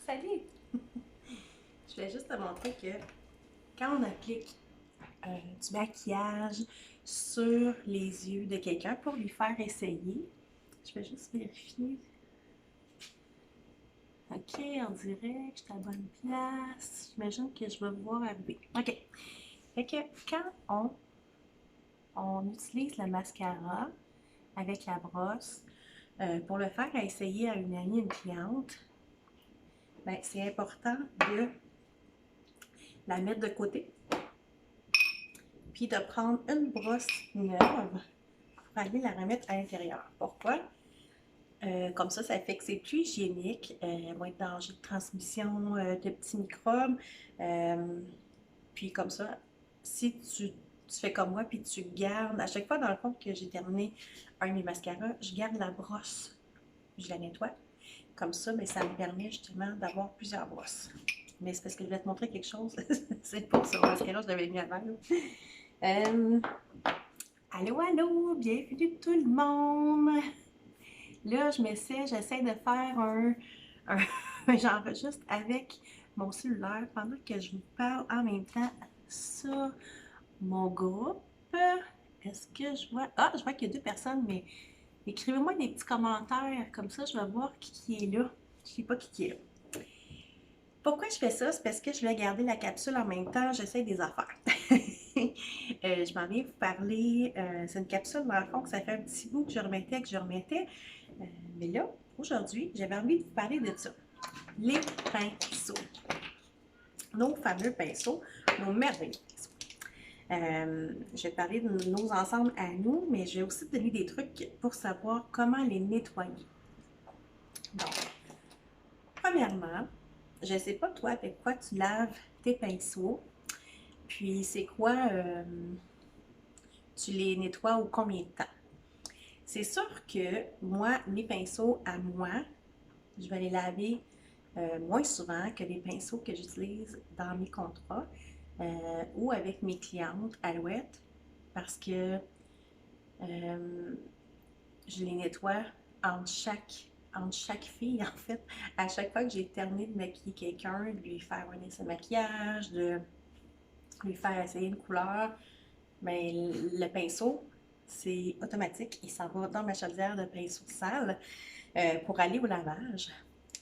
Salut! Je voulais juste te montrer que quand on applique du maquillage sur les yeux de quelqu'un pour lui faire essayer, je vais juste vérifier. Ok, on dirait que je suis à la bonne place. J'imagine que je vais voir arriver. Ok. Fait que quand on utilise le mascara avec la brosse pour le faire essayer à une amie, une cliente, ben, c'est important de la mettre de côté, puis de prendre une brosse neuve pour aller la remettre à l'intérieur. Pourquoi? Comme ça fait que c'est plus hygiénique, moins de danger de transmission de petits microbes. Puis comme ça, si tu fais comme moi, puis tu gardes, à chaque fois dans le fond que j'ai terminé un de mes mascaras, je garde la brosse, je la nettoie. Comme ça, mais ça me permet justement d'avoir plusieurs brosses. Mais c'est parce que je vais te montrer quelque chose. C'est pour ça, parce que là, je l'avais mis avant. Allô, allô, bienvenue tout le monde. Là, j'essaie de faire j'enregistre avec mon cellulaire pendant que je vous parle en même temps sur mon groupe. Est-ce que je vois... Ah, je vois qu'il y a 2 personnes, mais écrivez-moi des petits commentaires, comme ça je vais voir qui est là. Je ne sais pas qui est là. Pourquoi je fais ça? C'est parce que je vais garder la capsule en même temps, j'essaie des affaires. Je m'en viens vous parler, c'est une capsule dans le fond que ça fait un petit bout que je remettais. Mais là, aujourd'hui, j'avais envie de vous parler de ça. Les pinceaux. Nos fameux pinceaux, nos merveilleux pinceaux. Je vais te parler de nos ensembles à nous, mais je vais aussi te donner des trucs pour savoir comment les nettoyer. Donc, premièrement, je ne sais pas toi avec quoi tu laves tes pinceaux, puis c'est quoi, tu les nettoies au combien de temps. C'est sûr que moi, mes pinceaux à moi, je vais les laver moins souvent que les pinceaux que j'utilise dans mes contrats ou avec mes clientes Alouette parce que je les nettoie entre chaque fille, en fait. À chaque fois que j'ai terminé de maquiller quelqu'un, de lui faire un essai de maquillage, de lui faire essayer une couleur, mais le pinceau, c'est automatique. Il s'en va dans ma chaudière de pinceau sale pour aller au lavage.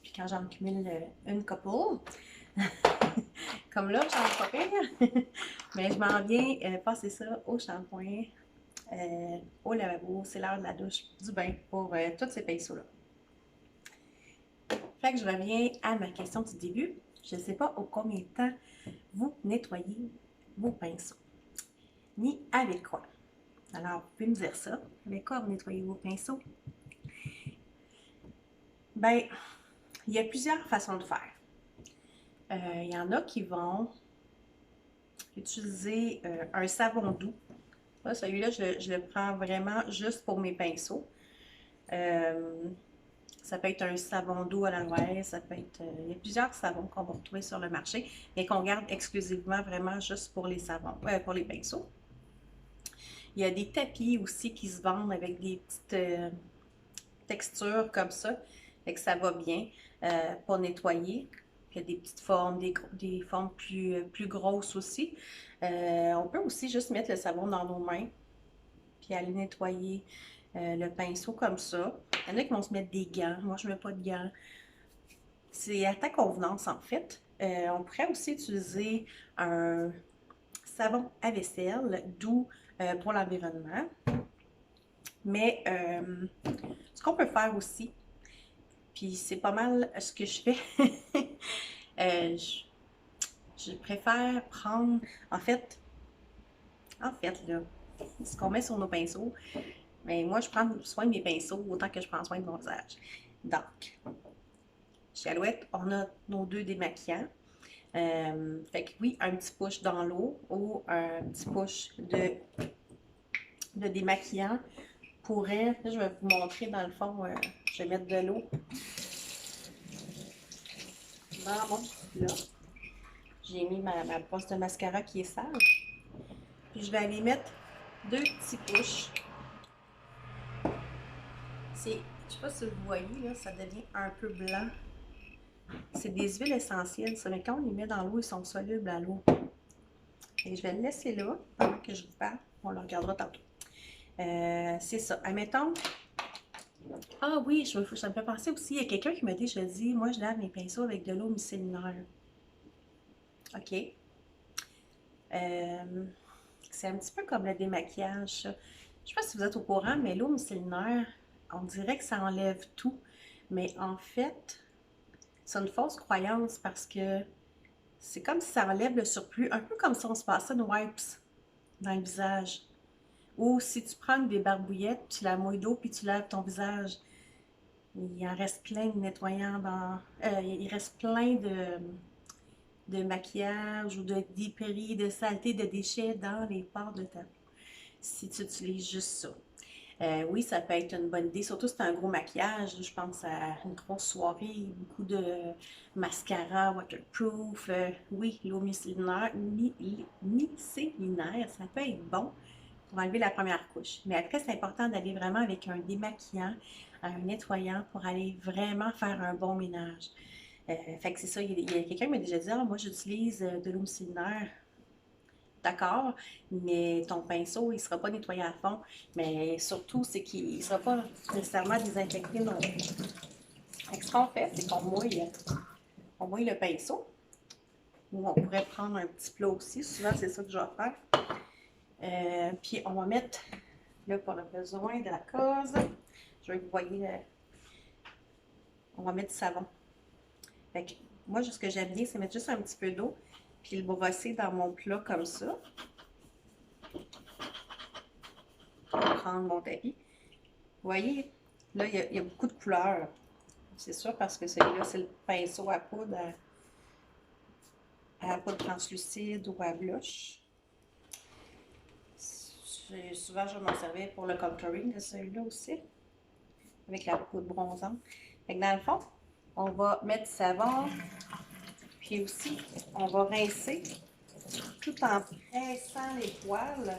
Puis quand j'en cumule une couple, comme là, j'en ai pas pire, mais je m'en viens passer ça au shampoing, au lavabo, c'est l'heure de la douche, du bain pour tous ces pinceaux-là. Fait que je reviens à ma question du début. Je ne sais pas au combien de temps vous nettoyez vos pinceaux, ni avec quoi. Alors, vous pouvez me dire ça. Avec quoi vous nettoyez vos pinceaux? Ben, il y a plusieurs façons de faire. Il y en a qui vont utiliser un savon doux. Celui-là, je le prends vraiment juste pour mes pinceaux. Ça peut être un savon doux à l'aloe, ça peut être... il y a plusieurs savons qu'on va retrouver sur le marché, mais qu'on garde exclusivement vraiment juste pour les savons, pour les pinceaux. Il y a des tapis aussi qui se vendent avec des petites textures comme ça, et que ça va bien pour nettoyer. Il y a des petites formes, des formes plus grosses aussi. On peut aussi juste mettre le savon dans nos mains, puis aller nettoyer le pinceau comme ça. Il y en a qui vont se mettre des gants. Moi, je ne mets pas de gants. C'est à ta convenance, en fait. On pourrait aussi utiliser un savon à vaisselle doux pour l'environnement. Mais ce qu'on peut faire aussi, puis c'est pas mal ce que je fais, je préfère prendre, en fait, là, ce qu'on met sur nos pinceaux, mais moi, je prends soin de mes pinceaux autant que je prends soin de mon visage. Donc, chez Alouette, on a nos 2 démaquillants. Fait que oui, un petit push dans l'eau ou un petit push de démaquillant pourrait, là, je vais vous montrer dans le fond, je vais mettre de l'eau dans mon plat. J'ai mis ma brosse de mascara qui est sale. Puis je vais aller mettre 2 petits pushs. Je ne sais pas si vous voyez, là, ça devient un peu blanc C'est des huiles essentielles, ça, mais quand on les met dans l'eau, ils sont solubles à l'eau. Et je vais le laisser là pendant que je vous parle. On le regardera tantôt. C'est ça. Admettons. Ah oui, ça me fait penser aussi. Il y a quelqu'un qui m'a déjà dit, moi, je lave mes pinceaux avec de l'eau micellinaire. OK. C'est un petit peu comme le démaquillage, ça. Je ne sais pas si vous êtes au courant, mais l'eau micellinaire, on dirait que ça enlève tout. Mais en fait, c'est une fausse croyance parce que c'est comme si ça enlève le surplus, un peu comme si on se passait une wipes dans le visage. Ou si tu prends des barbouillettes, tu la mouilles d'eau, puis tu laves ton visage. Il en reste plein de nettoyants dans... il reste plein de maquillage ou de débris, de saleté, de déchets dans les pores de ta peau. Si tu utilises juste ça. Oui, ça peut être une bonne idée, surtout si c'est un gros maquillage. Je pense à une grosse soirée, beaucoup de mascara, waterproof. Oui, l'eau micellinaire, ça peut être bon pour enlever la première couche. Mais après, c'est important d'aller vraiment avec un démaquillant, un nettoyant pour aller vraiment faire un bon ménage. Fait que c'est ça, il y a quelqu'un qui m'a déjà dit, ah, moi j'utilise de l'eau micellinaire. D'accord, mais ton pinceau, il ne sera pas nettoyé à fond. Mais surtout, c'est qu'il ne sera pas nécessairement désinfecté non plus. Fait que ce qu'on fait, c'est qu'on mouille le pinceau. Ou on pourrait prendre un petit plat aussi. Souvent, c'est ça que je vais faire. Puis, on va mettre, là, pour le besoin de la cause, je vais que vous voyez, on va mettre du savon. Fait que moi, ce que j'aime bien, c'est mettre juste un petit peu d'eau, puis le brosser dans mon plat comme ça. Prendre mon tapis. Vous voyez, là, il y a beaucoup de couleurs. C'est sûr parce que celui-là, c'est le pinceau à poudre, à poudre translucide ou à blush. Souvent, je vais m'en servir pour le contouring de celui-là aussi, avec la poudre bronzante. Fait que dans le fond, on va mettre du savon, puis aussi, on va rincer tout en pressant les poils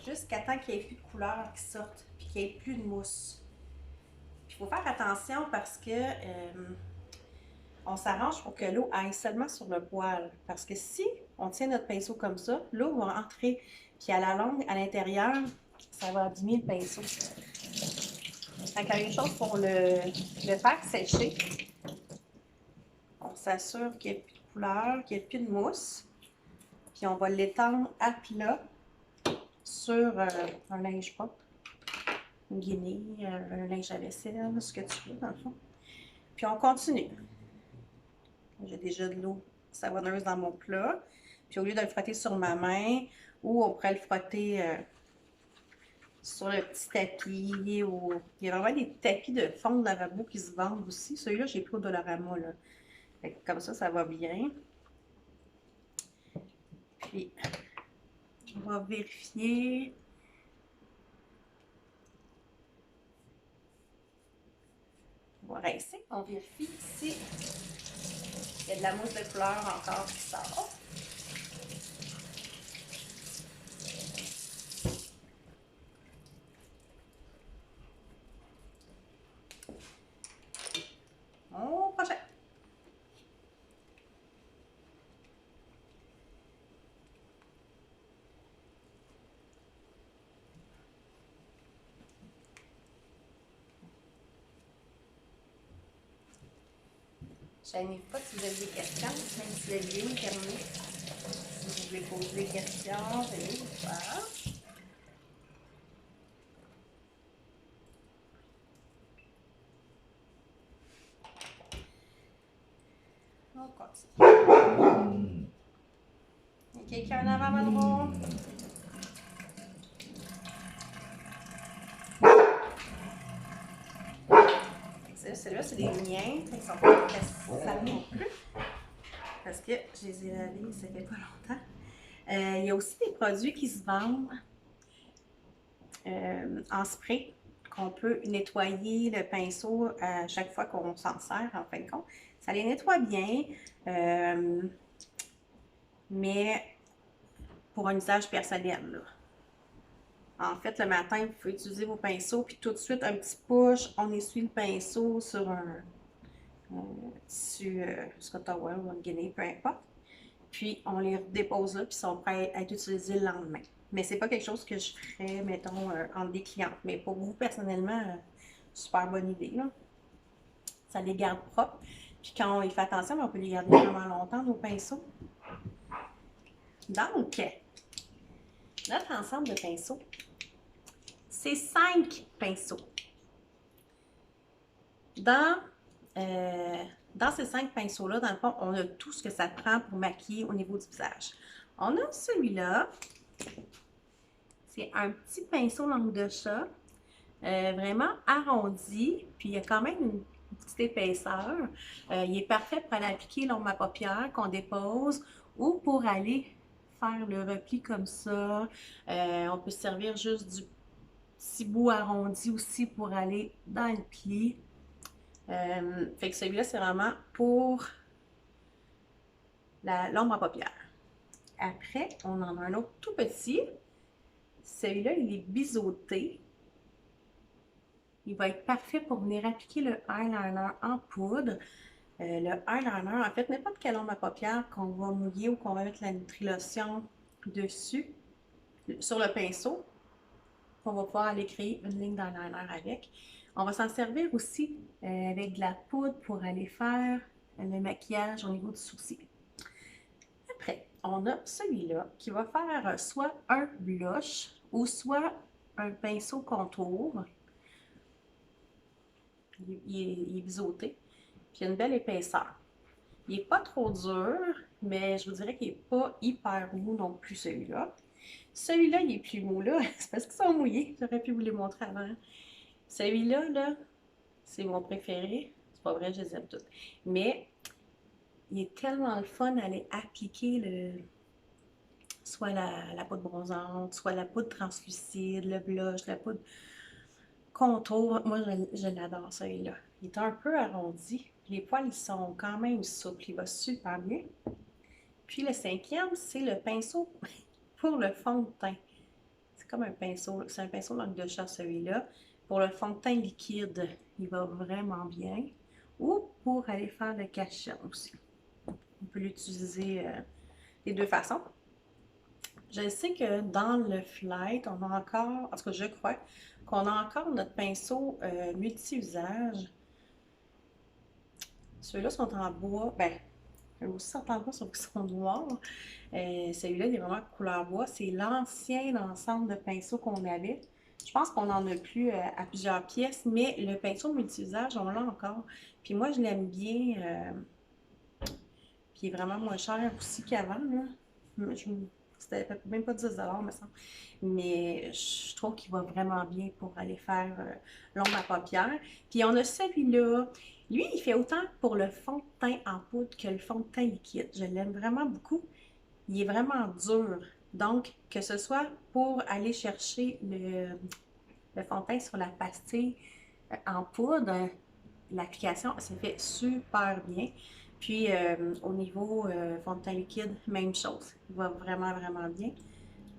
jusqu'à temps qu'il n'y ait plus de couleurs qui sortent, puis qu'il n'y ait plus de mousse. Il faut faire attention parce que on s'arrange pour que l'eau aille seulement sur le poil. Parce que si on tient notre pinceau comme ça, l'eau va entrer, puis à la longue, à l'intérieur, ça va abîmer le pinceau. Donc, il y a une chose pour le faire sécher. On s'assure qu'il n'y ait plus de couleur, qu'il n'y ait plus de mousse. Puis on va l'étendre à plat sur un linge propre, une guenille, un linge à vaisselle, ce que tu veux dans le fond. Puis on continue. J'ai déjà de l'eau savonneuse dans mon plat. Puis au lieu de le frotter sur ma main, ou on pourrait le frotter sur le petit tapis. Ou... Il y a vraiment des tapis de fond de lavabo qui se vendent aussi. Celui-là, j'ai pris au Dollarama, là. Fait que comme ça va bien. Puis, on va vérifier. On va rincer. On vérifie si il y a de la mousse de couleur encore qui sort. Au prochain. Je ne sais pas si vous avez des questions, même si la vidéo est terminée. Si vous voulez poser des questions, veuillez le faire. On continue. Il y a quelqu'un en avant, Madro? Ceux-là, c'est des miens. Ils sont pas très sales non plus. Parce que je les ai lavés, ça fait pas longtemps. Il y a aussi des produits qui se vendent en spray, qu'on peut nettoyer le pinceau à chaque fois qu'on s'en sert, en fin de compte. Ça les nettoie bien, mais pour un usage personnel, là. En fait, le matin, vous pouvez utiliser vos pinceaux, puis tout de suite, un petit push, on essuie le pinceau sur tissu Scott Towel ou Guinée, peu importe. Puis on les dépose là, puis ils sont prêts à être utilisés le lendemain. Mais c'est pas quelque chose que je ferais, mettons, entre des clientes. Mais pour vous, personnellement, super bonne idée, là. Ça les garde propres. Puis quand on y fait attention, on peut les garder vraiment longtemps, nos pinceaux. Donc, notre ensemble de pinceaux, c'est 5 pinceaux. Dans ces 5 pinceaux-là, dans le fond, on a tout ce que ça prend pour maquiller au niveau du visage. On a celui-là. C'est un petit pinceau langue de chat, vraiment arrondi, puis il y a quand même une petite épaisseur. Il est parfait pour aller appliquer l'ombre à paupières qu'on dépose ou pour aller faire le repli comme ça. On peut servir juste du petit bout arrondi aussi pour aller dans le pli. Fait que celui-là, c'est vraiment pour l'ombre à paupières. Après, on en a un autre tout petit. Celui-là, il est biseauté. Il va être parfait pour venir appliquer le eyeliner en poudre. Le eyeliner, en fait, n'importe quelle ombre à paupières qu'on va mouiller ou qu'on va mettre la Nutri-Lotion dessus, sur le pinceau, on va pouvoir aller créer une ligne d'eyeliner avec. On va s'en servir aussi avec de la poudre pour aller faire le maquillage au niveau du sourcil. Après, on a celui-là qui va faire soit un blush ou soit un pinceau contour. Il est biseauté, puis il a une belle épaisseur. Il n'est pas trop dur, mais je vous dirais qu'il n'est pas hyper mou non plus, celui-là. Celui-là, il est plus mou, là. C'est parce qu'ils sont mouillés. J'aurais pu vous les montrer avant. Celui-là, là, c'est mon préféré. C'est pas vrai, je les aime toutes. Mais il est tellement le fun d'aller appliquer soit la poudre bronzante, soit la poudre translucide, le blush, la poudre contour. Moi, je l'adore, celui-là. Il est un peu arrondi. Les poils, ils sont quand même souples. Il va super bien. Puis le 5e, c'est le pinceau pour le fond de teint. C'est comme un pinceau. C'est un pinceau langue de chat, celui-là. Pour le fond de teint liquide, il va vraiment bien. Ou pour aller faire le cache-chat aussi. On peut l'utiliser des deux façons. Je sais que dans le Flight, on a encore, en tout cas je crois, qu'on a encore notre pinceau multi-usage. Ceux-là sont en bois, ben, eux aussi sont en bois, sauf qu'ils sont noirs. Celui-là, il est vraiment couleur bois. C'est l'ancien ensemble de pinceaux qu'on avait. Je pense qu'on n'en a plus à plusieurs pièces, mais le pinceau multi-usage, on l'a encore. Puis moi, je l'aime bien. Puis il est vraiment moins cher aussi qu'avant. C'était même pas 10 $, me semble. Mais je trouve qu'il va vraiment bien pour aller faire l'ombre à paupières. Puis on a celui-là. Lui, il fait autant pour le fond de teint en poudre que le fond de teint liquide. Je l'aime vraiment beaucoup. Il est vraiment dur. Donc, que ce soit pour aller chercher le fond de teint sur la pastille en poudre, l'application se fait super bien. Puis au niveau fond de teint liquide, même chose. Il va vraiment, vraiment bien.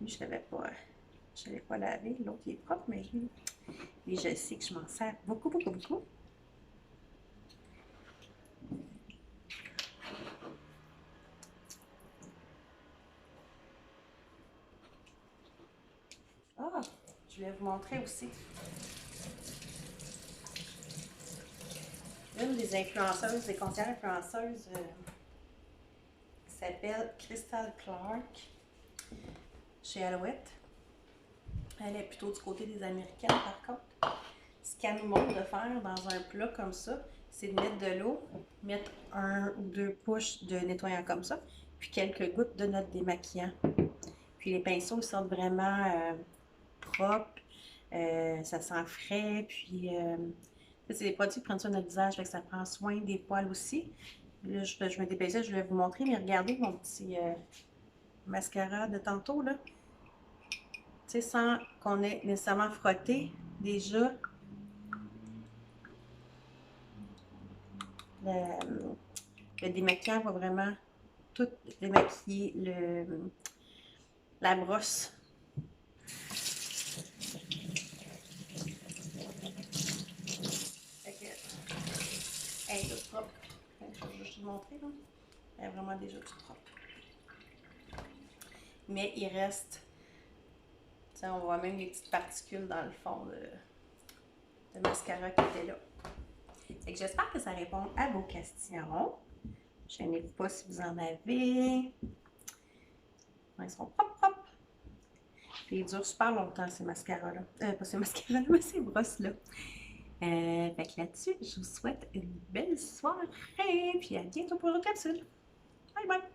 Lui, je ne l'avais pas lavé. L'autre, il est propre, mais lui, je sais que je m'en sers beaucoup, beaucoup, beaucoup. Ah, je vais vous montrer aussi. Une des influenceuses, des conseillères influenceuses qui s'appelle Crystal Clark chez Alouette. Elle est plutôt du côté des Américaines par contre. Ce qu'elle nous montre de faire dans un plat comme ça, c'est de mettre de l'eau, mettre 1 ou 2 pouces de nettoyant comme ça, puis quelques gouttes de notre démaquillant. Puis les pinceaux ils sortent vraiment propres, ça sent frais, puis c'est des produits qui prennent soin de notre visage, fait que ça prend soin des poils aussi. Là, je me dépassais, je vais vous montrer, mais regardez mon petit mascara de tantôt, là. Tu sais, sans qu'on ait nécessairement frotté, déjà, le démaquillant va vraiment tout démaquiller la brosse. Fait que, elle est toute propre. vous montrer, là. Elle est vraiment déjà toute propre. Mais il reste, tu sais, on voit même les petites particules dans le fond de mascara qui était là. Fait que j'espère que ça répond à vos questions. Gênez-vous pas si vous en avez. Ils sont propres. Puis ils durent super longtemps, ces mascaras-là. Pas ces mascaras-là, mais ces brosses-là. Fait que là-dessus, je vous souhaite une belle soirée. Puis à bientôt pour une autre capsule. Bye bye!